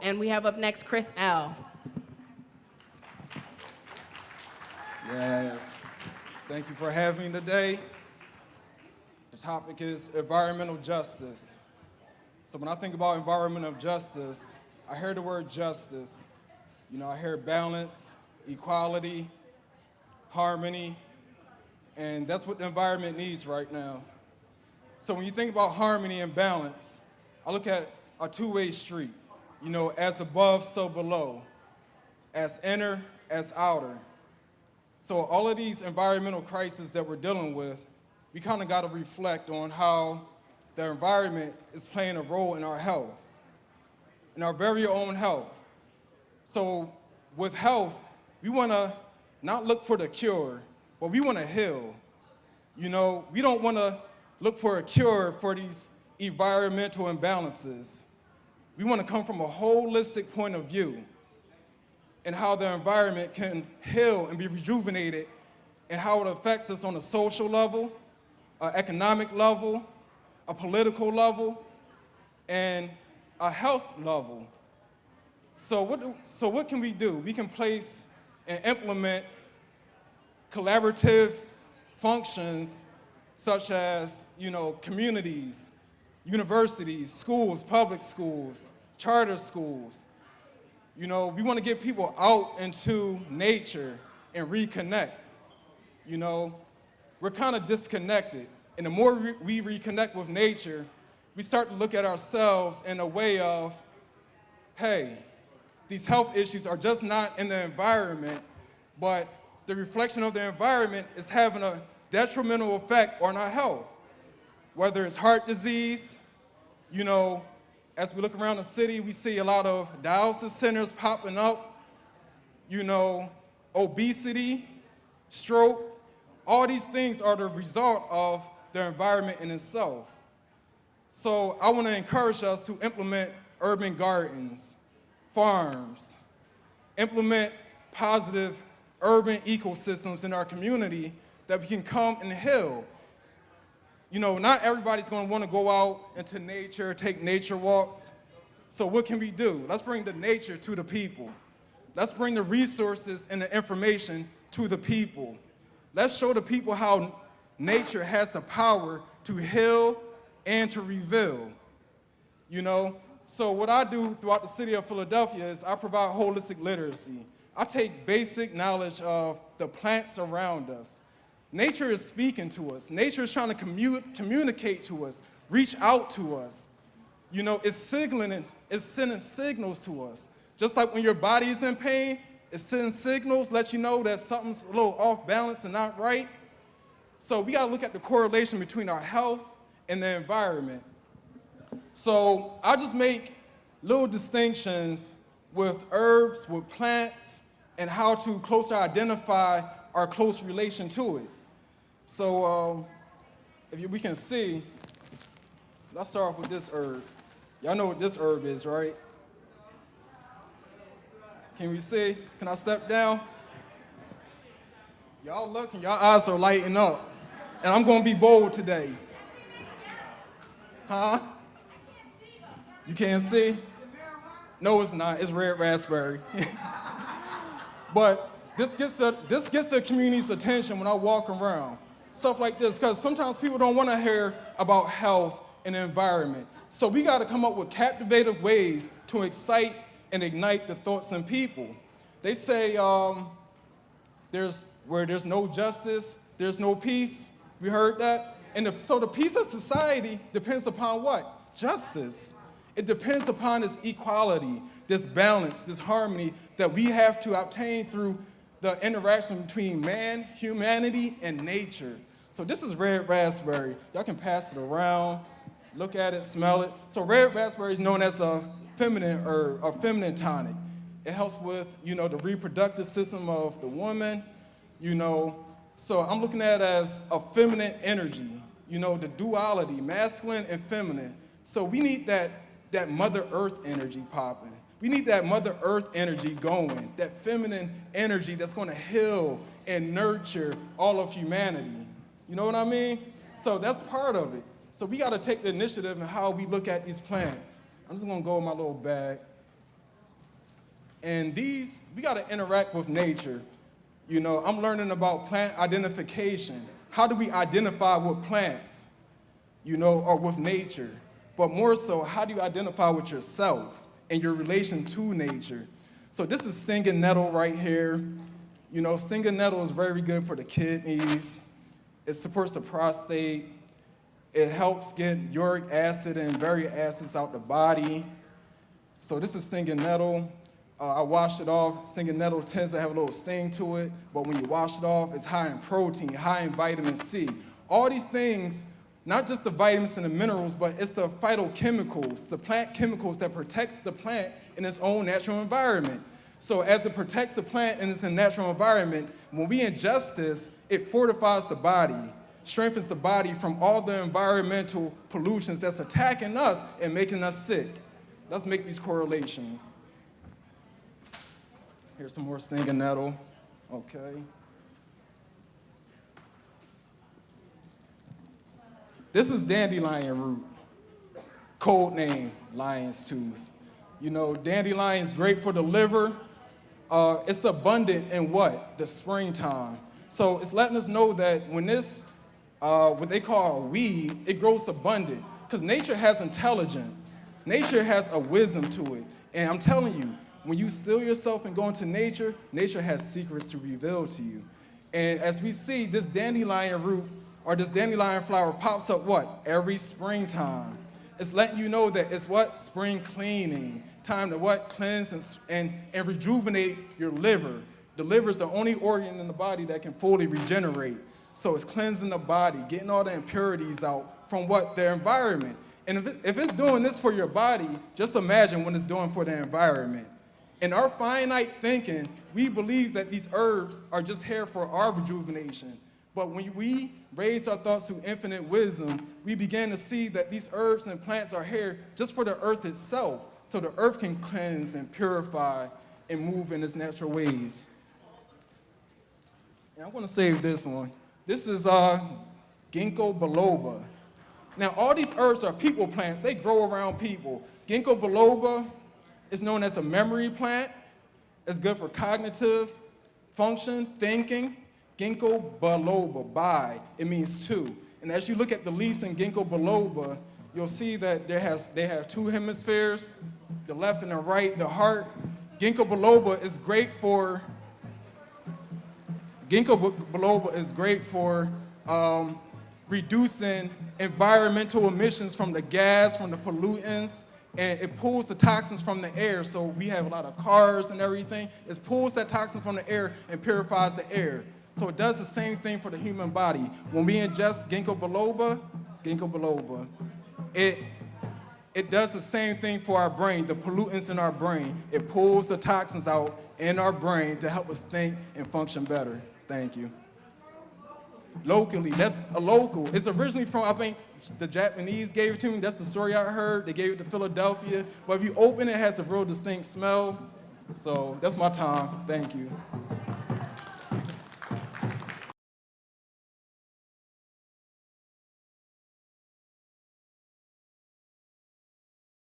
And we have up next Chris L. Yes. Thank you for having me today. The topic is environmental justice. So when I think about environmental justice, I hear the word justice. You know, I hear balance, equality, harmony, and that's what the environment needs right now. So when you think about harmony and balance, I look at a two-way street. You know, as above, so below. As inner, as outer. So all of these environmental crises that we're dealing with, we kind of got to reflect on how the environment is playing a role in our health, in our very own health. So with health, we want to not look for the cure, but we want to heal. You know, we don't want to look for a cure for these environmental imbalances. We want to come from a holistic point of view and how the environment can heal and be rejuvenated and how it affects us on a social level, an economic level, a political level, and a health level. So what can we do? We can place and implement collaborative functions such as, you know, communities, universities, schools, public schools, charter schools. You know, we want to get people out into nature and reconnect. You know, we're kind of disconnected. And the more we reconnect with nature, we start to look at ourselves in a way of, hey, these health issues are just not in the environment, but the reflection of the environment is having a detrimental effect on our health. Whether it's heart disease, you know, as we look around the city, we see a lot of dialysis centers popping up, you know, obesity, stroke. All these things are the result of the environment in itself. So I want to encourage us to implement urban gardens, farms, implement positive urban ecosystems in our community that we can come and heal. You know, not everybody's going to want to go out into nature, take nature walks. So what can we do? Let's bring the nature to the people. Let's bring the resources and the information to the people. Let's show the people how nature has the power to heal and to reveal. You know, so what I do throughout the city of Philadelphia is I provide holistic literacy. I take basic knowledge of the plants around us. Nature is speaking to us. Nature is trying to communicate to us, reach out to us. You know, it's signaling, it's sending signals to us. Just like when your body is in pain, it's sending signals, let you know that something's a little off balance and not right. So we gotta look at the correlation between our health and the environment. So I just make little distinctions with herbs, with plants, and how to closer identify our close relation to it. So if we can see, let's start off with this herb. Y'all know what this herb is, right? Can we see? Can I step down? Y'all looking, y'all eyes are lighting up. And I'm gonna be bold today. Huh? You can't see? No, it's not, it's red raspberry. But this gets the community's attention when I walk around. Stuff like this, because sometimes people don't want to hear about health and the environment. So we got to come up with captivative ways to excite and ignite the thoughts in people. They say where there's no justice, there's no peace. We heard that? And so the peace of society depends upon what? Justice. It depends upon this equality, this balance, this harmony that we have to obtain through the interaction between man, humanity, and nature. So this is red raspberry. Y'all can pass it around, look at it, smell it. So red raspberry is known as a feminine herb, a feminine tonic. It helps with, you know, the reproductive system of the woman, you know. So I'm looking at it as a feminine energy, you know, the duality, masculine and feminine. So we need that Mother Earth energy popping. We need that Mother Earth energy going, that feminine energy that's going to heal and nurture all of humanity. You know what I mean? So that's part of it. So we got to take the initiative in how we look at these plants. I'm just going to go in my little bag. And we gotta interact with nature. You know, I'm learning about plant identification. How do we identify with plants, you know, or with nature? But more so, how do you identify with yourself and your relation to nature? So this is stinging nettle right here. You know, stinging nettle is very good for the kidneys. It supports the prostate. It helps get uric acid and various acids out the body. So this is stinging nettle. I washed it off. Stinging nettle tends to have a little sting to it, but when you wash it off, it's high in protein, high in vitamin C. All these things, not just the vitamins and the minerals, but it's the phytochemicals, the plant chemicals that protects the plant in its own natural environment. So as it protects the plant in its natural environment, when we ingest this, it fortifies the body, strengthens the body from all the environmental pollutions that's attacking us and making us sick. Let's make these correlations. Here's some more stinging nettle. Okay. This is dandelion root, code name, lion's tooth. You know, dandelion is great for the liver. It's abundant in what? The springtime. So it's letting us know that when this, what they call a weed, it grows abundant. Because nature has intelligence. Nature has a wisdom to it. And I'm telling you, when you still yourself and go into nature, nature has secrets to reveal to you. And as we see, this dandelion root or this dandelion flower pops up what? Every springtime. It's letting you know that it's what? Spring cleaning. Time to what? Cleanse and rejuvenate your liver. The liver is the only organ in the body that can fully regenerate. So it's cleansing the body, getting all the impurities out from what? Their environment. And if it's doing this for your body, just imagine what it's doing for the environment. In our finite thinking, we believe that these herbs are just here for our rejuvenation. But when we raise our thoughts to infinite wisdom, we begin to see that these herbs and plants are here just for the earth itself, so the earth can cleanse and purify and move in its natural ways. And I'm going to save this one. This is ginkgo biloba. Now, all these herbs are people plants. They grow around people. Ginkgo biloba is known as a memory plant. It's good for cognitive function, thinking. Ginkgo biloba, bi, it means two. And as you look at the leaves in ginkgo biloba, you'll see that they have two hemispheres, the left and the right, the heart. Ginkgo biloba is great for reducing environmental emissions from the gas, from the pollutants, and it pulls the toxins from the air. So we have a lot of cars and everything. It pulls that toxin from the air and purifies the air. So it does the same thing for the human body. When we ingest ginkgo biloba, it does the same thing for our brain, the pollutants in our brain. It pulls the toxins out in our brain to help us think and function better. Thank you. Locally, that's a local. It's originally from, I think, the Japanese gave it to me. That's the story I heard. They gave it to Philadelphia. But if you open it, it has a real distinct smell. So that's my time. Thank you.